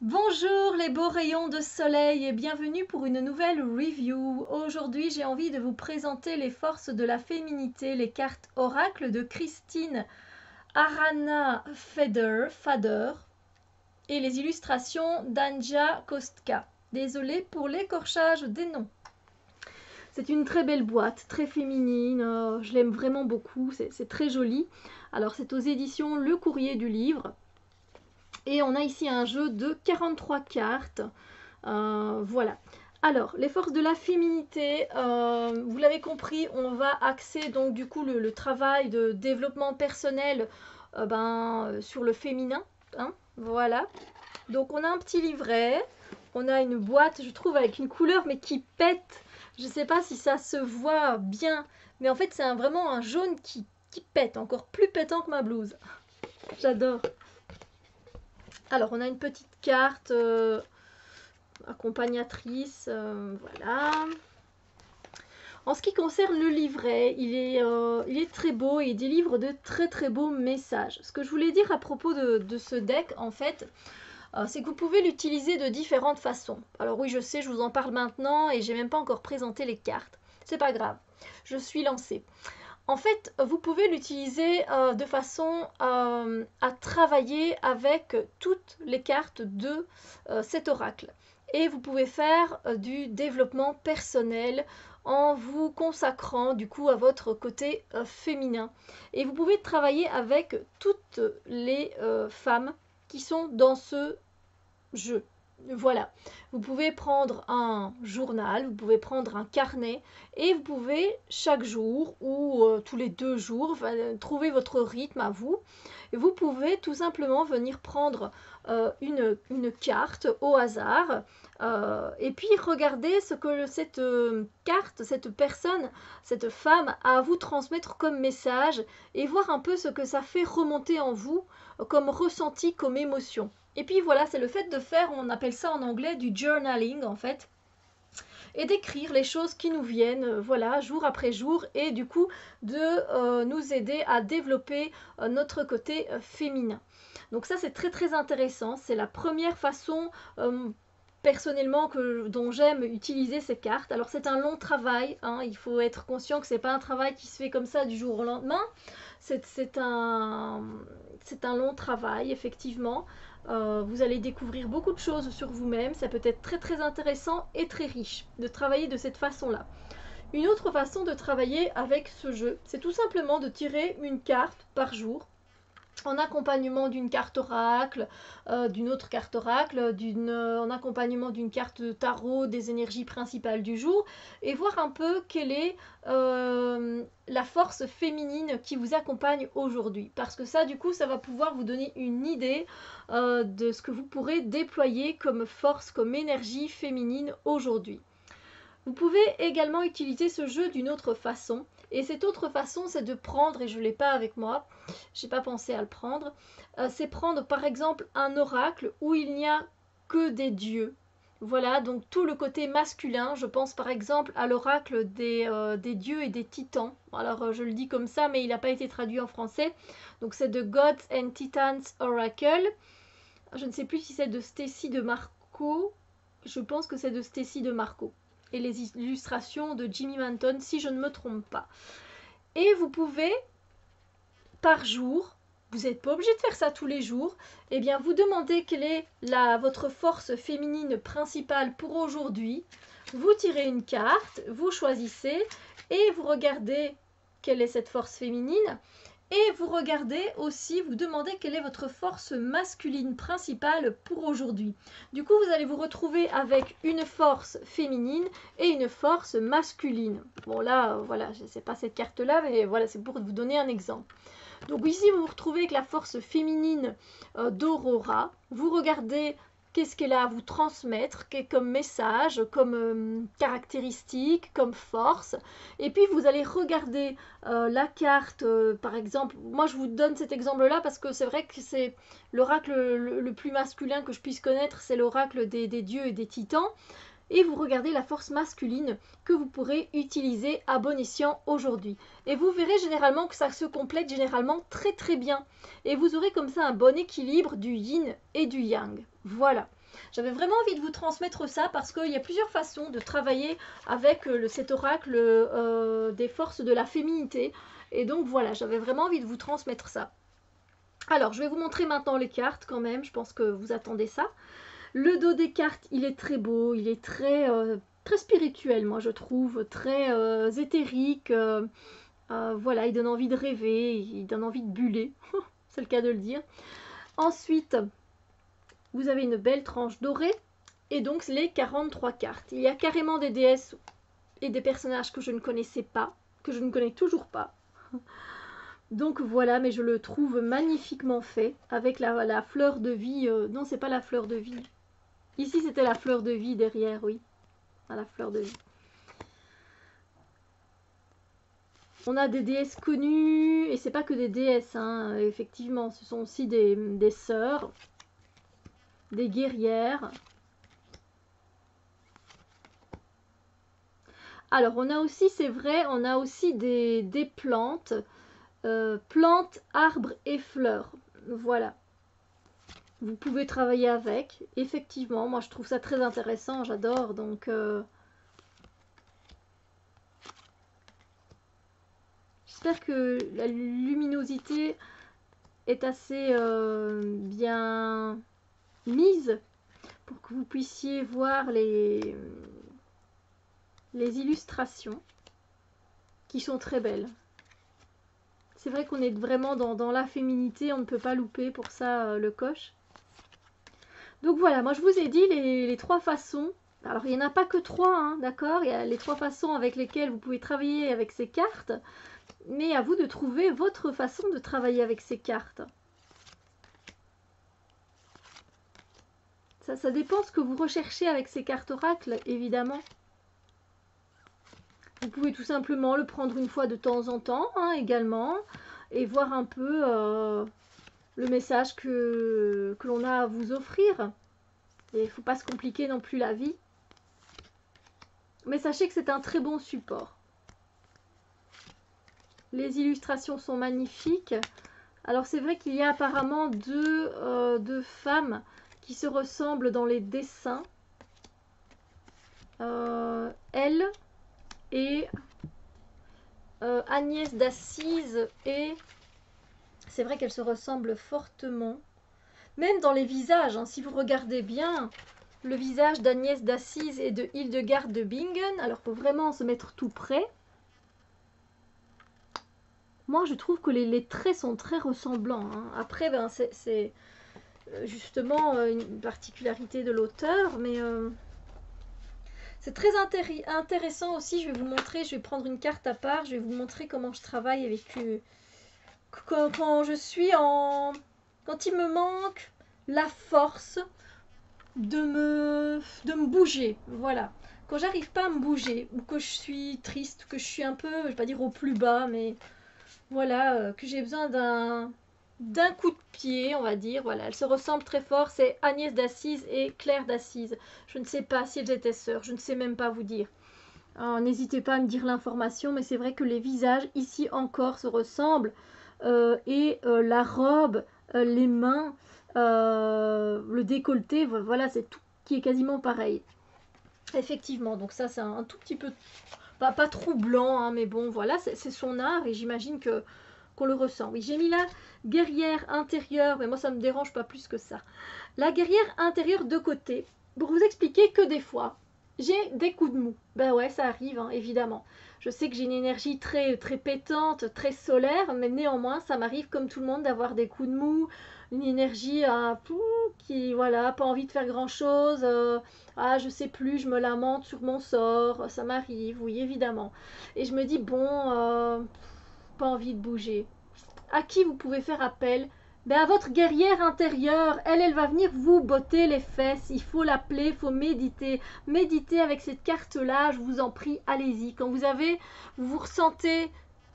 Bonjour les beaux rayons de soleil et bienvenue pour une nouvelle review. Aujourd'hui j'ai envie de vous présenter les forces de la féminité, les cartes oracles de Christine Arana Fader et les illustrations d'Anja Kostka. Désolée pour l'écorchage des noms. C'est une très belle boîte, très féminine, je l'aime vraiment beaucoup, c'est très joli. Alors c'est aux éditions Le Courrier du Livre. Et on a ici un jeu de 43 cartes. Voilà. Alors, les forces de la féminité, vous l'avez compris, on va axer donc du coup le travail de développement personnel sur le féminin. Hein, voilà. Donc on a un petit livret, on a une boîte, je trouve, avec une couleur mais qui pète. Je ne sais pas si ça se voit bien, mais en fait c'est vraiment un jaune qui pète, encore plus pétant que ma blouse. J'adore. Alors, on a une petite carte accompagnatrice, voilà. En ce qui concerne le livret, il est très beau et il délivre de très très beaux messages. Ce que je voulais dire à propos de ce deck, en fait, c'est que vous pouvez l'utiliser de différentes façons. Alors oui, je sais, je vous en parle maintenant et j'ai même pas encore présenté les cartes. C'est pas grave, je suis lancée. En fait, vous pouvez l'utiliser de façon à travailler avec toutes les cartes de cet oracle. Et vous pouvez faire du développement personnel en vous consacrant du coup à votre côté féminin. Et vous pouvez travailler avec toutes les femmes qui sont dans ce jeu. Voilà, vous pouvez prendre un journal, vous pouvez prendre un carnet et vous pouvez chaque jour ou tous les 2 jours trouver votre rythme à vous. Et vous pouvez tout simplement venir prendre une carte au hasard et puis regarder ce que cette carte, cette personne, cette femme a à vous transmettre comme message et voir un peu ce que ça fait remonter en vous comme ressenti, comme émotion. Et puis voilà, c'est le fait de faire, on appelle ça en anglais du journaling en fait, et d'écrire les choses qui nous viennent, voilà, jour après jour, et du coup de nous aider à développer notre côté féminin. Donc ça c'est très très intéressant, c'est la première façon personnellement dont j'aime utiliser ces cartes. Alors c'est un long travail, hein, il faut être conscient que c'est pas un travail qui se fait comme ça du jour au lendemain, c'est un long travail effectivement. Vous allez découvrir beaucoup de choses sur vous-même, ça peut être très très intéressant et très riche de travailler de cette façon-là. Une autre façon de travailler avec ce jeu, c'est tout simplement de tirer une carte par jour en accompagnement d'une carte oracle, d'une autre carte oracle, en accompagnement d'une carte de tarot, des énergies principales du jour, et voir un peu quelle est la force féminine qui vous accompagne aujourd'hui. Parce que ça, du coup, ça va pouvoir vous donner une idée de ce que vous pourrez déployer comme force, comme énergie féminine aujourd'hui. Vous pouvez également utiliser ce jeu d'une autre façon. Et cette autre façon, c'est de prendre, et je ne l'ai pas avec moi, j'ai pas pensé à le prendre, c'est prendre par exemple un oracle où il n'y a que des dieux. Voilà, donc tout le côté masculin, je pense par exemple à l'oracle des dieux et des titans. Alors je le dis comme ça, mais il n'a pas été traduit en français. Donc c'est The Gods and Titans Oracle. Je ne sais plus si c'est de Stacy de Marco. Je pense que c'est de Stacy de Marco. Et les illustrations de Jimmy Manton, si je ne me trompe pas. Et vous pouvez, par jour, vous n'êtes pas obligé de faire ça tous les jours, et bien vous demandez quelle est votre force féminine principale pour aujourd'hui. Vous tirez une carte, vous choisissez, et vous regardez quelle est cette force féminine. Et vous regardez aussi, vous demandez quelle est votre force masculine principale pour aujourd'hui. Du coup, vous allez vous retrouver avec une force féminine et une force masculine. Bon là, voilà, je ne sais pas cette carte-là, mais voilà, c'est pour vous donner un exemple. Donc ici, vous vous retrouvez avec la force féminine d'Aurora. Vous regardez qu'est-ce qu'elle a à vous transmettre comme message, comme caractéristique, comme force. Et puis vous allez regarder la carte, par exemple, moi je vous donne cet exemple-là parce que c'est vrai que c'est l'oracle le plus masculin que je puisse connaître, c'est l'oracle des dieux et des titans. et vous regardez la force masculine que vous pourrez utiliser à bon escient aujourd'hui. Et vous verrez généralement que ça se complète généralement très très bien. Et vous aurez comme ça un bon équilibre du yin et du yang. Voilà. J'avais vraiment envie de vous transmettre ça parce qu'il y a plusieurs façons de travailler avec cet oracle des forces de la féminité. Et donc voilà, j'avais vraiment envie de vous transmettre ça. Alors, je vais vous montrer maintenant les cartes quand même, je pense que vous attendez ça. Le dos des cartes, il est très beau, il est très, très spirituel, moi je trouve, très éthérique. Voilà, il donne envie de rêver, il donne envie de buller, c'est le cas de le dire. Ensuite, vous avez une belle tranche dorée, et donc les 43 cartes. Il y a carrément des déesses et des personnages que je ne connaissais pas, que je ne connais toujours pas. Donc voilà, mais je le trouve magnifiquement fait, avec la fleur de vie. Non, c'est pas la fleur de vie. Ici, c'était la fleur de vie derrière, oui. Ah, la fleur de vie. On a des déesses connues, et c'est pas que des déesses, hein. Effectivement, ce sont aussi des sœurs, des guerrières. Alors, on a aussi, c'est vrai, on a aussi des plantes, plantes, arbres et fleurs. Voilà. Vous pouvez travailler avec. Effectivement, moi je trouve ça très intéressant, j'adore. Donc, j'espère que la luminosité est assez bien mise pour que vous puissiez voir les illustrations qui sont très belles. C'est vrai qu'on est vraiment dans la féminité, on ne peut pas louper pour ça le coche. Donc voilà, moi je vous ai dit les trois façons. Alors il n'y en a pas que trois, hein, d'accord? Il y a les trois façons avec lesquelles vous pouvez travailler avec ces cartes. Mais à vous de trouver votre façon de travailler avec ces cartes. Ça dépend ce que vous recherchez avec ces cartes oracles, évidemment. Vous pouvez tout simplement le prendre une fois de temps en temps, hein, également, et voir un peu le message que l'on a à vous offrir. Et il ne faut pas se compliquer non plus la vie. Mais sachez que c'est un très bon support. Les illustrations sont magnifiques. Alors c'est vrai qu'il y a apparemment deux femmes qui se ressemblent dans les dessins. Elle et Agnès d'Assise, et c'est vrai qu'elles se ressemblent fortement. Même dans les visages, hein, si vous regardez bien, le visage d'Agnès d'Assise et de Hildegarde de Bingen, alors il faut vraiment se mettre tout près. Moi, je trouve que les traits sont très ressemblants, hein. Après, ben, c'est justement une particularité de l'auteur, mais c'est très intéressant aussi. Je vais vous montrer, je vais prendre une carte à part, je vais vous montrer comment je travaille avec quand je suis en... Quand il me manque la force de me bouger, voilà. Quand j'arrive pas à me bouger, ou que je suis triste, que je suis un peu, je vais pas dire au plus bas, mais voilà, que j'ai besoin d'un coup de pied, on va dire. Voilà, elles se ressemblent très fort. C'est Agnès d'Assise et Claire d'Assise. Je ne sais pas si elles étaient sœurs, je ne sais même pas vous dire. N'hésitez pas à me dire l'information, mais c'est vrai que les visages ici encore se ressemblent. Et la robe, les mains, le décolleté, voilà, c'est tout qui est quasiment pareil. Effectivement, donc ça c'est un tout petit peu, pas troublant, hein, mais bon, voilà, c'est son art et j'imagine qu'on le ressent. Oui, j'ai mis la guerrière intérieure, mais moi ça me dérange pas plus que ça. La guerrière intérieure de côté, pour vous expliquer que des fois, j'ai des coups de mou. Ben ouais, ça arrive, hein, évidemment. Je sais que j'ai une énergie très, très pétante, très solaire, mais néanmoins, ça m'arrive comme tout le monde d'avoir des coups de mou, une énergie qui, voilà, pas envie de faire grand-chose, je sais plus, je me lamente sur mon sort, ça m'arrive, oui, évidemment. Et je me dis, bon, pas envie de bouger. À qui vous pouvez faire appel? Ben à votre guerrière intérieure, elle va venir vous botter les fesses, il faut l'appeler, il faut méditer. Méditez avec cette carte-là, je vous en prie, allez-y. Quand vous vous ressentez,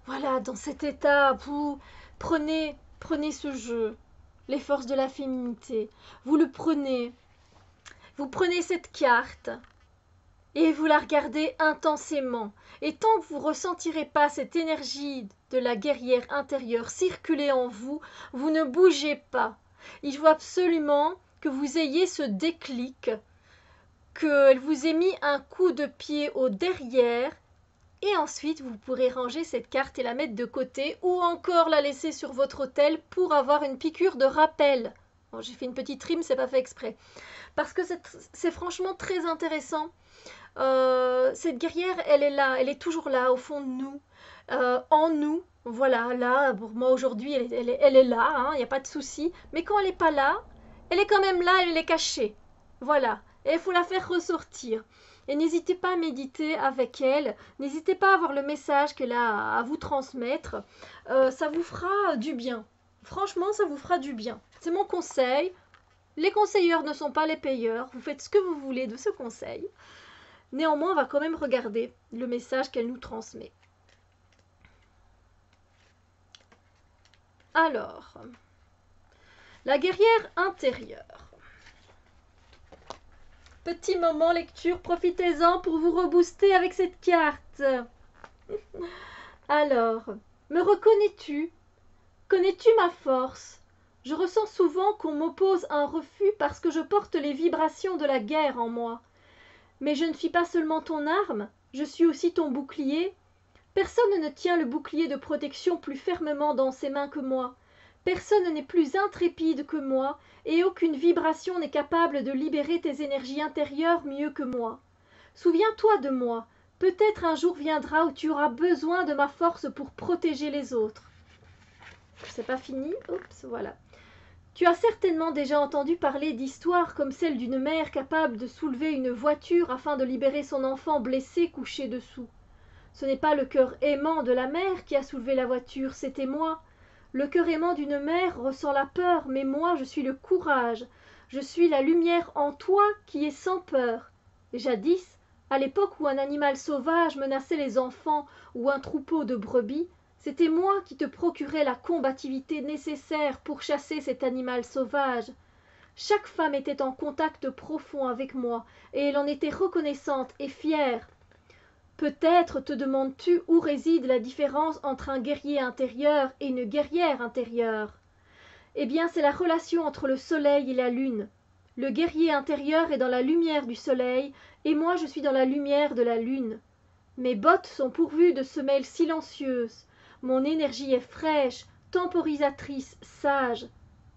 voilà, dans cet état, vous prenez ce jeu, les forces de la féminité, vous le prenez, vous prenez cette carte, et vous la regardez intensément. Et tant que vous ne ressentirez pas cette énergie de la guerrière intérieure circuler en vous, vous ne bougez pas. Il faut absolument que vous ayez ce déclic, qu'elle vous ait mis un coup de pied au derrière, et ensuite vous pourrez ranger cette carte et la mettre de côté, ou encore la laisser sur votre autel pour avoir une piqûre de rappel. Bon, j'ai fait une petite rime, c'est pas fait exprès. Parce que c'est franchement très intéressant. Cette guerrière, elle est là, elle est toujours là, au fond de nous, en nous. Voilà, là, pour moi aujourd'hui, elle est là, il n'y a pas de souci. Mais quand elle n'est pas là, elle est quand même là, elle est cachée. Voilà, et il faut la faire ressortir. Et n'hésitez pas à méditer avec elle, n'hésitez pas à avoir le message qu'elle a à vous transmettre. Ça vous fera du bien. Franchement, ça vous fera du bien. C'est mon conseil. Les conseilleurs ne sont pas les payeurs. Vous faites ce que vous voulez de ce conseil. Néanmoins, on va quand même regarder le message qu'elle nous transmet. Alors, la guerrière intérieure. Petit moment lecture, profitez-en pour vous rebooster avec cette carte. Alors, me reconnais-tu? Connais-tu ma force? Je ressens souvent qu'on m'oppose un refus parce que je porte les vibrations de la guerre en moi. Mais je ne suis pas seulement ton arme, je suis aussi ton bouclier. Personne ne tient le bouclier de protection plus fermement dans ses mains que moi. Personne n'est plus intrépide que moi, et aucune vibration n'est capable de libérer tes énergies intérieures mieux que moi. Souviens-toi de moi. Peut-être un jour viendra où tu auras besoin de ma force pour protéger les autres. C'est pas fini. Oups, voilà. Tu as certainement déjà entendu parler d'histoires comme celle d'une mère capable de soulever une voiture afin de libérer son enfant blessé couché dessous. Ce n'est pas le cœur aimant de la mère qui a soulevé la voiture, c'était moi. Le cœur aimant d'une mère ressent la peur, mais moi je suis le courage. Je suis la lumière en toi qui est sans peur. Jadis, à l'époque où un animal sauvage menaçait les enfants ou un troupeau de brebis, c'était moi qui te procurais la combativité nécessaire pour chasser cet animal sauvage. Chaque femme était en contact profond avec moi, et elle en était reconnaissante et fière. Peut-être te demandes-tu où réside la différence entre un guerrier intérieur et une guerrière intérieure. Eh bien, c'est la relation entre le soleil et la lune. Le guerrier intérieur est dans la lumière du soleil, et moi je suis dans la lumière de la lune. Mes bottes sont pourvues de semelles silencieuses. Mon énergie est fraîche, temporisatrice, sage.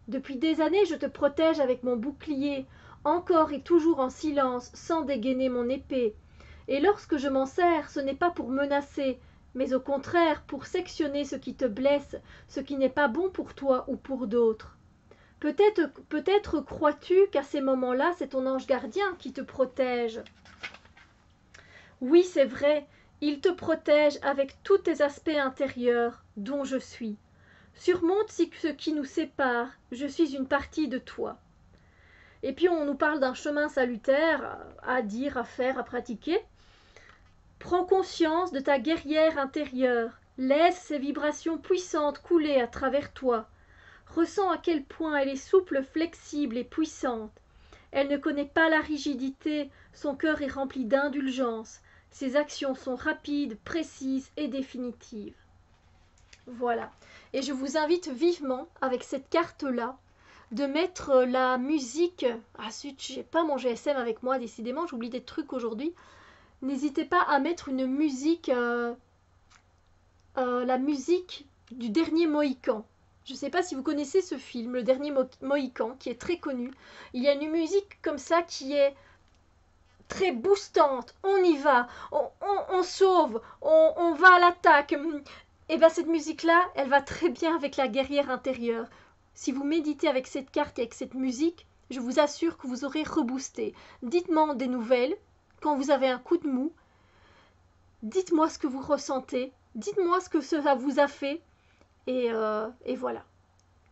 Depuis des années, je te protège avec mon bouclier, encore et toujours en silence, sans dégainer mon épée. Et lorsque je m'en sers, ce n'est pas pour menacer, mais au contraire pour sectionner ce qui te blesse, ce qui n'est pas bon pour toi ou pour d'autres. Peut-être crois-tu qu'à ces moments-là, c'est ton ange gardien qui te protège. Oui, c'est vrai, il te protège avec tous tes aspects intérieurs, dont je suis. Surmonte ce qui nous sépare, je suis une partie de toi. Et puis on nous parle d'un chemin salutaire à dire, à faire, à pratiquer. Prends conscience de ta guerrière intérieure, laisse ces vibrations puissantes couler à travers toi. Ressens à quel point elle est souple, flexible et puissante. Elle ne connaît pas la rigidité, son cœur est rempli d'indulgence. Ses actions sont rapides, précises et définitives. Voilà. Et je vous invite vivement, avec cette carte-là, de mettre la musique... Ah zut, j'ai pas mon GSM avec moi, décidément, j'oublie des trucs aujourd'hui. N'hésitez pas à mettre une musique... la musique du Dernier Mohican. Je ne sais pas si vous connaissez ce film, Le Dernier Mohican, qui est très connu. Il y a une musique comme ça qui est très boostante. On y va, on sauve, on va à l'attaque. Et bien cette musique-là, elle va très bien avec la guerrière intérieure. Si vous méditez avec cette carte et avec cette musique, je vous assure que vous aurez reboosté. Dites-moi des nouvelles quand vous avez un coup de mou. Dites-moi ce que vous ressentez. Dites-moi ce que ça vous a fait. Et voilà.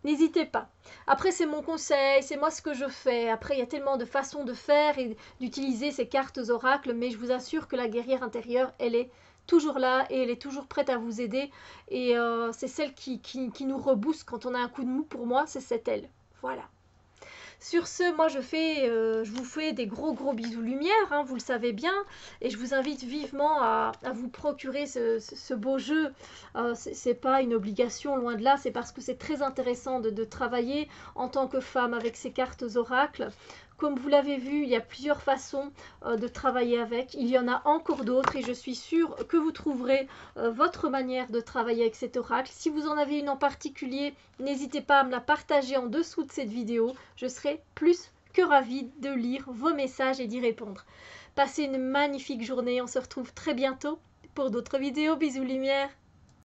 N'hésitez pas. Après, c'est mon conseil, c'est moi ce que je fais. Après, il y a tellement de façons de faire et d'utiliser ces cartes oracles, mais je vous assure que la guerrière intérieure, elle est toujours là et elle est toujours prête à vous aider. Et c'est celle qui nous rebooste quand on a un coup de mou. Pour moi, c'est cette elle. Voilà. Sur ce, moi je vous fais des gros bisous lumière, hein, vous le savez bien, et je vous invite vivement à vous procurer ce beau jeu. C'est pas une obligation, loin de là, c'est parce que c'est très intéressant de travailler en tant que femme avec ces cartes oracles. Comme vous l'avez vu, il y a plusieurs façons de travailler avec. Il y en a encore d'autres et je suis sûre que vous trouverez votre manière de travailler avec cet oracle. Si vous en avez une en particulier, n'hésitez pas à me la partager en dessous de cette vidéo. Je serai plus que ravie de lire vos messages et d'y répondre. Passez une magnifique journée. On se retrouve très bientôt pour d'autres vidéos. Bisous lumière.